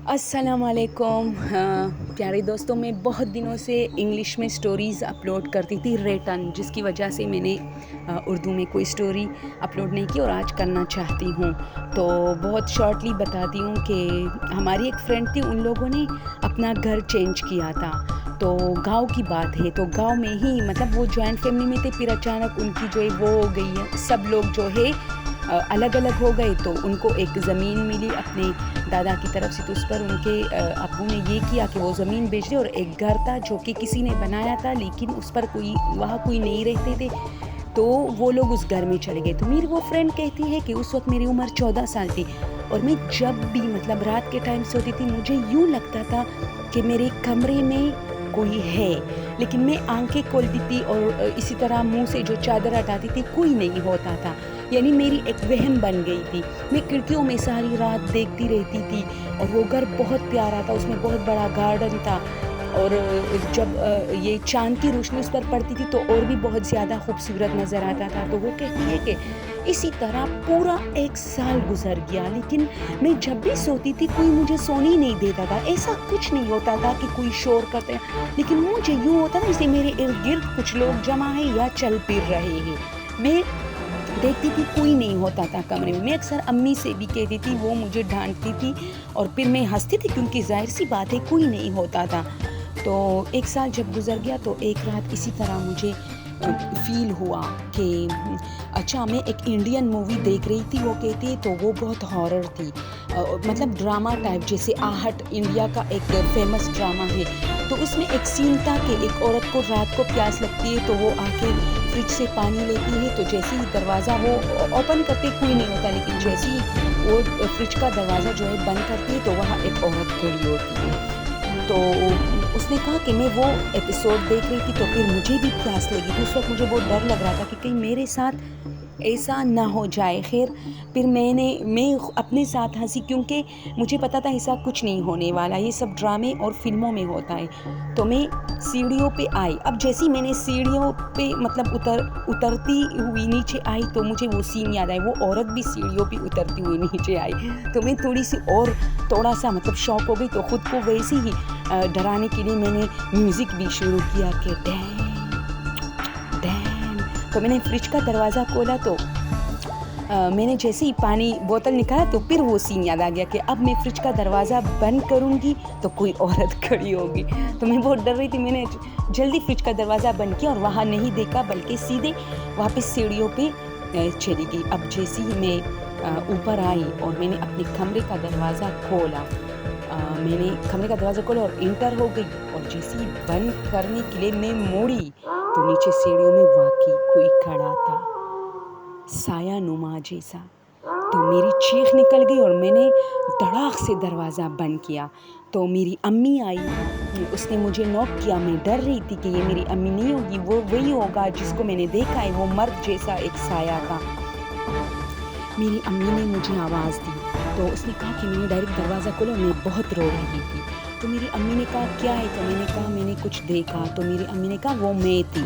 السلام علیکم پیارے دوستوں، میں بہت دنوں سے انگلش میں سٹوریز اپلوڈ کرتی تھی ریٹن، جس کی وجہ سے میں نے اردو میں کوئی سٹوری اپلوڈ نہیں کی اور آج کرنا چاہتی ہوں۔ تو بہت شارٹلی بتاتی ہوں کہ ہماری ایک فرینڈ تھی، ان لوگوں نے اپنا گھر چینج کیا تھا، تو گاؤں کی بات ہے، تو گاؤں میں ہی مطلب وہ جوائنٹ فیملی میں تھے، پھر اچانک ان کی جو ہے وہ ہو گئی ہے، سب لوگ جو ہے الگ الگ ہو گئے، تو ان کو ایک زمین ملی اپنے دادا کی طرف سے، تو اس پر ان کے ابو نے یہ کیا کہ وہ زمین بیچ دے، اور ایک گھر تھا جو کہ کسی نے بنایا تھا لیکن اس پر وہاں کوئی نہیں رہتے تھے، تو وہ لوگ اس گھر میں چلے گئے۔ تو میری وہ فرینڈ کہتی ہے کہ اس وقت میری عمر 14 سال تھی، اور میں جب بھی مطلب رات کے ٹائم سوتی تھی، مجھے یوں لگتا تھا کہ میرے کمرے میں کوئی ہے، لیکن میں آنکھیں کھولتی تھی اور اسی طرح منہ سے جو چادر ہٹاتی تھی کوئی نہیں ہوتا تھا، یعنی میری ایک وہم بن گئی تھی۔ میں کھڑکیوں میں ساری رات دیکھتی رہتی تھی، اور وہ گھر بہت پیارا تھا، اس میں بہت بڑا گارڈن تھا، اور جب یہ چاند کی روشنی اس پر پڑتی تھی تو اور بھی بہت زیادہ خوبصورت نظر آتا تھا۔ تو وہ کہتی ہے کہ اسی طرح پورا 1 سال گزر گیا، لیکن میں جب بھی سوتی تھی کوئی مجھے سونے نہیں دیتا تھا، ایسا کچھ نہیں ہوتا تھا کہ کوئی شور کرتے ہیں، لیکن مجھے یوں ہوتا تھا جیسے میرے ارد گرد کچھ لوگ جمع ہیں یا چل پھر رہے ہیں۔ میں دیکھتی تھی کوئی نہیں ہوتا تھا کمرے میں اکثر امی سے بھی کہتی تھی، وہ مجھے ڈانٹتی تھی، اور پھر میں ہنستی تھی کیونکہ ظاہر سی بات ہے کوئی نہیں ہوتا تھا۔ تو 1 سال جب گزر گیا تو ایک رات اسی طرح مجھے فیل ہوا کہ اچھا، میں ایک انڈین مووی دیکھ رہی تھی، وہ کہتی ہے، تو وہ بہت ہارر تھی، مطلب ڈرامہ ٹائپ، جیسے آہٹ انڈیا کا ایک فیمس ڈرامہ ہے، تو اس میں ایک سین تھا کہ ایک عورت کو رات کو پیاس لگتی ہے تو وہ آ کے فریج سے پانی لیتی ہے، تو جیسے ہی دروازہ وہ اوپن کرتے کوئی نہیں ہوتا، لیکن جیسے ہی وہ فریج کا دروازہ جو ہے بند کرتی ہے تو وہاں ایک عورت کھڑی ہوتی ہے۔ تو اس نے کہا کہ میں وہ ایپیسوڈ دیکھ رہی تھی تو پھر مجھے بھی پیاس لگی تھی، اس وقت مجھے بہت ڈر لگ رہا تھا کہ کہیں میرے ساتھ ایسا نہ ہو جائے۔ خیر پھر میں اپنے ساتھ ہنسی، کیونکہ مجھے پتا تھا ایسا کچھ نہیں ہونے والا، یہ سب ڈرامے اور فلموں میں ہوتا ہے۔ تو میں سیڑھیوں پہ آئی، اب جیسی میں نے سیڑھیوں پہ مطلب اترتی ہوئی نیچے آئی تو مجھے وہ سین یاد آئی، وہ عورت بھی سیڑھیوں پہ اترتی ہوئی نیچے آئی، تو میں تھوڑا سا مطلب شوق ہو گئی، تو خود کو ویسے ہی ڈرانے کے لیے میں نے میوزک بھی شروع کیا کہ ڈین ڈین، تو میں نے فریج کا دروازہ کھولا، تو میں نے جیسے ہی پانی بوتل نکالا تو پھر وہ سین یاد آ گیا کہ اب میں فریج کا دروازہ بند کروں گی تو کوئی عورت کھڑی ہوگی، تو میں بہت ڈر رہی تھی، میں نے جلدی فریج کا دروازہ بند کیا اور وہاں نہیں دیکھا بلکہ سیدھے واپس سیڑھیوں پہ چلی گئی۔ اب جیسے ہی میں اوپر آئی اور میں نے اپنے کمرے کا دروازہ کھولا، اور انٹر ہو گئی، اور جیسے ہی بند کرنے کے لیے میں موڑی تو نیچے سیڑھیوں میں واقعی کوئی کھڑا تھا، سایہ نما جیسا، تو میری چیخ نکل گئی اور میں نے دھڑاک سے دروازہ بند کیا۔ تو میری امی آئی، اس نے مجھے نوک کیا، میں ڈر رہی تھی کہ یہ میری امی نہیں ہوگی، وہ وہی ہوگا جس کو میں نے دیکھا ہے، وہ مرد جیسا ایک سایہ تھا۔ میری امی نے مجھے آواز دی، تو اس نے کہا کہ میں نے ڈائریکٹ دروازہ کھولا، میں بہت رو رہی تھی، تو میری امی نے کہا کیا ہے، تو میں نے کہا میں نے کچھ دیکھا، تو میری امی نے کہا وہ میں تھی۔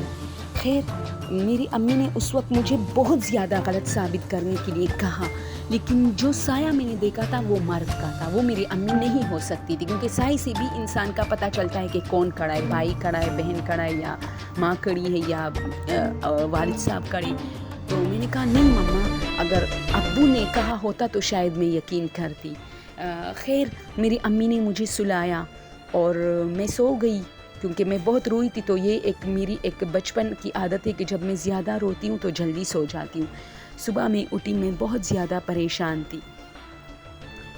خیر میری امی نے اس وقت مجھے بہت زیادہ غلط ثابت کرنے کے لیے کہا، لیکن جو سایہ میں نے دیکھا تھا وہ مرد کا تھا، وہ میری امی نہیں ہو سکتی تھی، کیونکہ سائے سے بھی انسان کا پتہ چلتا ہے کہ کون کھڑا ہے، بھائی کھڑا ہے، بہن کھڑا ہے، یا ماں کھڑی ہے، یا والد صاحب کھڑے۔ تو میں نے کہا نہیں مما، اگر ابو نے کہا ہوتا تو شاید میں یقین کرتی۔ خیر میری امی نے مجھے سلایا اور میں سو گئی، کیونکہ میں بہت روئی تھی، تو یہ میری ایک بچپن کی عادت ہے کہ جب میں زیادہ روتی ہوں تو جلدی سو جاتی ہوں۔ صبح میں اٹھی، میں بہت زیادہ پریشان تھی،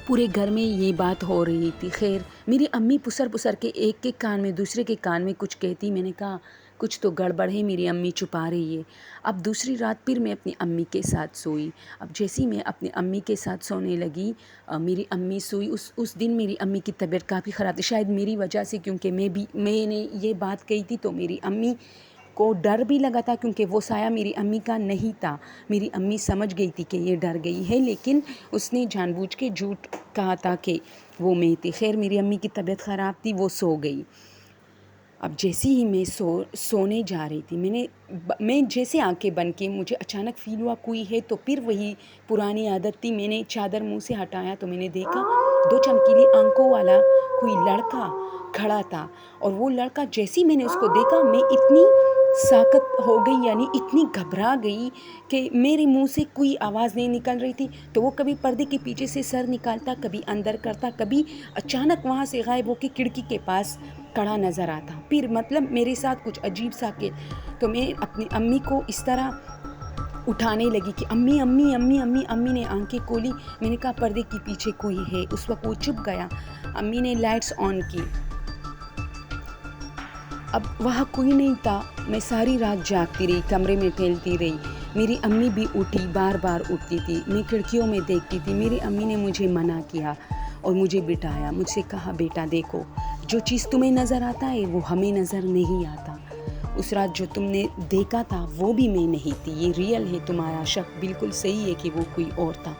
پورے گھر میں یہ بات ہو رہی تھی۔ خیر میری امی پسر کے ایک کے کان میں دوسرے کے کان میں کچھ کہتی، میں نے کہا کچھ تو گڑبڑ ہے، میری امی چھپا رہی ہے۔ اب دوسری رات پھر میں اپنی امی کے ساتھ سوئی، اب جیسے ہی میں اپنی امی کے ساتھ سونے لگی، میری امی سوئی، اس دن میری امی کی طبیعت کافی خراب تھی، شاید میری وجہ سے، کیونکہ میں نے یہ بات کہی تھی تو میری امی کو ڈر بھی لگا تھا، کیونکہ وہ سایہ میری امی کا نہیں تھا۔ میری امی سمجھ گئی تھی کہ یہ ڈر گئی ہے، لیکن اس نے جان بوجھ کے جھوٹ کہا تھا کہ وہ میں تھی۔ خیر میری امی کی طبیعت خراب تھی، وہ سو گئی۔ اب جیسے ہی میں سونے جا رہی تھی، میں جیسے آنکھیں بند کی، مجھے اچانک فیل ہوا کوئی ہے، تو پھر وہی پرانی عادت تھی، میں نے چادر منہ سے ہٹایا تو میں نے دیکھا 2 چمکیلی آنکھوں والا کوئی لڑکا کھڑا تھا، اور وہ لڑکا جیسے ہی میں نے اس کو دیکھا میں اتنی ساکت ہو گئی، یعنی اتنی گھبرا گئی کہ میرے منہ سے کوئی آواز نہیں نکل رہی تھی. تو وہ کبھی پردے کے پیچھے سے سر نکالتا، کبھی اندر کرتا، کبھی اچانک وہاں سے غائب ہو کے کھڑکی کے پاس کھڑا نظر آتا. پھر مطلب میرے ساتھ کچھ عجیب سا کہ تو میں اپنی امی کو اس طرح اٹھانے لگی کہ امی امی امی امی. امی نے آنکھیں کھولی، میں نے کہا پردے کے پیچھے کوئی ہے. اس وقت وہ چپ گیا. امی نے لائٹس آن کی، اب وہاں کوئی نہیں تھا. میں ساری رات جاگتی رہی، کمرے میں ٹہلتی رہی. میری امی بھی اٹھی، بار بار اٹھتی تھی. میں کھڑکیوں میں دیکھتی تھی. میری امی نے مجھے منع کیا اور مجھے بٹھایا. مجھ سے کہا بیٹا دیکھو، جو چیز تمہیں نظر آتا ہے وہ ہمیں نظر نہیں آتا. اس رات جو تم نے دیکھا تھا وہ بھی میں نہیں تھی. یہ ریئل ہے، تمہارا شک بالکل صحیح ہے کہ وہ کوئی اور تھا.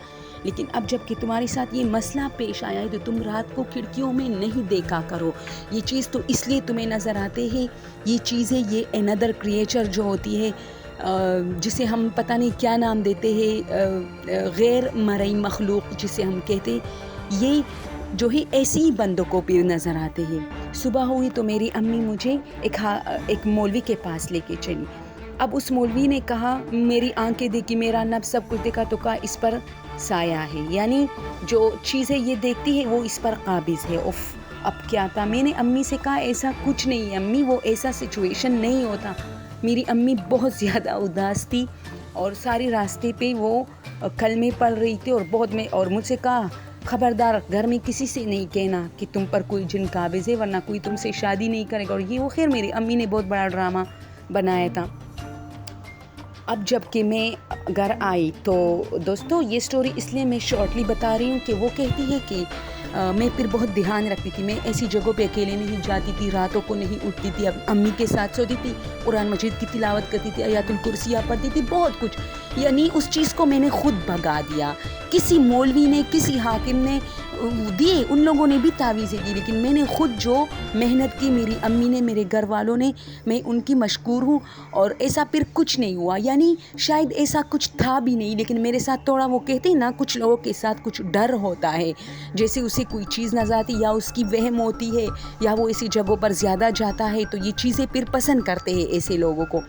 لیکن اب جب کہ تمہارے ساتھ یہ مسئلہ پیش آیا ہے تو تم رات کو کھڑکیوں میں نہیں دیکھا کرو. یہ چیز تو اس لیے تمہیں نظر آتے ہیں. یہ چیزیں، یہ انادر کریچر جو ہوتی ہے، جسے ہم پتہ نہیں کیا نام دیتے ہیں، غیر مرئی مخلوق جسے ہم کہتے ہیں، یہ جو ہے ایسی ہی بندوں کو پھر نظر آتے ہیں. صبح ہوئی تو میری امی مجھے ایک مولوی کے پاس لے کے چلی. اب اس مولوی نے کہا، میری آنکھیں دیکھی، میرا نب سب کچھ دیکھا، تو کہا اس پر سایہ ہے، یعنی جو چیزیں یہ دیکھتی ہے وہ اس پر قابض ہے. اب کیا تھا؟ میں نے امی سے کہا ایسا کچھ نہیں ہے امی، وہ ایسا سچویشن نہیں ہوتا. میری امی بہت زیادہ اداس تھی اور سارے راستے پہ وہ کلمے پڑھ رہی تھی اور مجھ سے کہا خبردار گھر میں کسی سے نہیں کہنا کہ تم پر کوئی جن قابض ہے، ورنہ کوئی تم سے شادی نہیں کرے گا. اور یہ وہ خیر میری امی نے بہت بڑا ڈرامہ بنایا تھا. اب جب کہ میں گھر آئی تو دوستو یہ سٹوری اس لیے میں شارٹلی بتا رہی ہوں کہ وہ کہتی ہے کہ میں پھر بہت دھیان رکھتی تھی. میں ایسی جگہوں پہ اکیلے نہیں جاتی تھی، راتوں کو نہیں اٹھتی تھی، اب امی کے ساتھ سوتی تھی، قرآن مجید کی تلاوت کرتی تھی، آیات الکرسیہ پڑھتی تھی، بہت کچھ. یعنی اس چیز کو میں نے خود بھگا دیا. کسی مولوی نے، کسی حاکم نے دیے، ان لوگوں نے بھی تعویذیں دی، لیکن میں نے خود جو محنت کی، میری امی نے، میرے گھر والوں نے، میں ان کی مشکور ہوں. اور ایسا پھر کچھ نہیں ہوا، یعنی شاید ایسا کچھ تھا بھی نہیں، لیکن میرے ساتھ تھوڑا وہ کہتے ہیں نا کچھ لوگوں کے ساتھ کچھ ڈر ہوتا ہے، جیسے اسے کوئی چیز نظر آتی یا اس کی وہم ہوتی ہے یا وہ ایسی جگہوں پر زیادہ جاتا ہے تو یہ چیزیں پھر پسند کرتے ہیں ایسے لوگوں کو.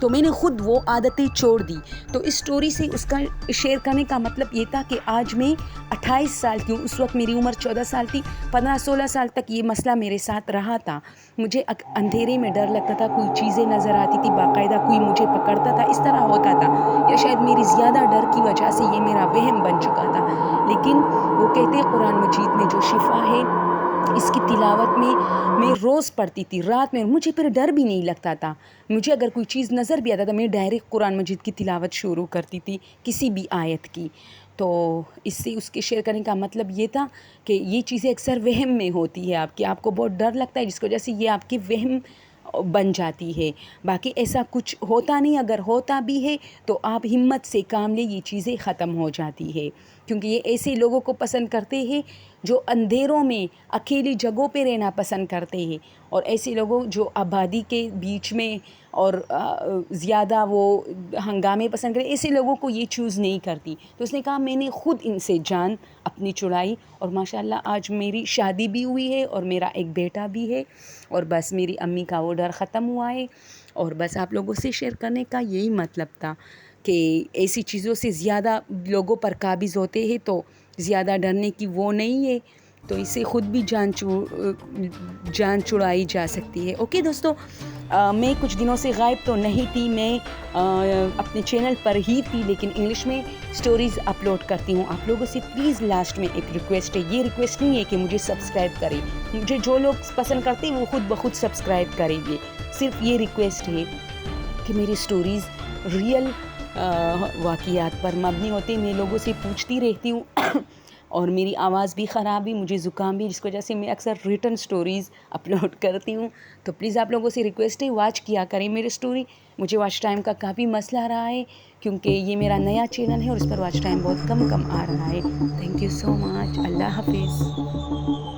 تو میں نے خود وہ عادتیں چھوڑ دی. تو اس سٹوری سے اس کا شیئر کرنے کا مطلب یہ تھا کہ آج میں 28 سال کی ہوں، اس وقت میری عمر 14 سال تھی. 15-16 سال تک یہ مسئلہ میرے ساتھ رہا تھا. مجھے اندھیرے میں ڈر لگتا تھا، کوئی چیزیں نظر آتی تھی، باقاعدہ کوئی مجھے پکڑتا تھا، اس طرح ہوتا تھا. یا شاید میری زیادہ ڈر کی وجہ سے یہ میرا وہم بن چکا تھا. لیکن وہ کہتے ہیں قرآن مجید میں جو شفا ہے اس کی تلاوت میں روز پڑھتی تھی رات میں، مجھے پھر ڈر بھی نہیں لگتا تھا. مجھے اگر کوئی چیز نظر بھی آتا تھا میں ڈائریکٹ قرآن مجید کی تلاوت شروع کرتی تھی، کسی بھی آیت کی. تو اس سے اس کے شیئر کرنے کا مطلب یہ تھا کہ یہ چیزیں اکثر وہم میں ہوتی ہے آپ کو بہت ڈر لگتا ہے جس کی وجہ سے یہ آپ کی وہم بن جاتی ہے. باقی ایسا کچھ ہوتا نہیں، اگر ہوتا بھی ہے تو آپ ہمت سے کام لیں، یہ چیزیں ختم ہو جاتی ہے. کیونکہ یہ ایسے لوگوں کو پسند کرتے ہیں جو اندھیروں میں اکیلی جگہوں پہ رہنا پسند کرتے ہیں، اور ایسے لوگوں جو آبادی کے بیچ میں اور زیادہ وہ ہنگامے پسند کرتے، ایسے لوگوں کو یہ چوز نہیں کرتی. تو اس نے کہا میں نے خود ان سے جان اپنی چھڑائی، اور ماشاءاللہ آج میری شادی بھی ہوئی ہے اور میرا ایک بیٹا بھی ہے، اور بس میری امی کا وہ ڈر ختم ہوا ہے. اور بس آپ لوگوں سے شیئر کرنے کا یہی مطلب تھا کہ ایسی چیزوں سے زیادہ لوگوں پر قابض ہوتے ہیں تو زیادہ ڈرنے کی وہ نہیں ہے. تو اس سے خود بھی جان چھڑائی جا سکتی ہے. اوکے دوستو، میں کچھ دنوں سے غائب تو نہیں تھی، میں اپنے چینل پر ہی تھی، لیکن انگلش میں سٹوریز اپلوڈ کرتی ہوں. آپ لوگوں سے پلیز لاسٹ میں ایک ریکویسٹ ہے، یہ ریکویسٹ نہیں ہے کہ مجھے سبسکرائب کریں، مجھے جو لوگ پسند کرتے ہیں وہ خود بخود سبسکرائب کریں گے. صرف یہ ریکویسٹ ہے کہ میری سٹوریز ریئل واقعات پر مبنی ہوتے ہیں. میں لوگوں سے پوچھتی رہتی ہوں اور میری آواز بھی خراب ہے، مجھے زکام بھی، جس کی وجہ سے میں اکثر ریٹن سٹوریز اپلوڈ کرتی ہوں. تو پلیز آپ لوگوں سے ریکویسٹ ہے واچ کیا کریں میری سٹوری. مجھے واچ ٹائم کا کافی مسئلہ رہا ہے کیونکہ یہ میرا نیا چینل ہے اور اس پر واچ ٹائم بہت کم آ رہا ہے. تھینک یو سو مچ. اللہ حافظ.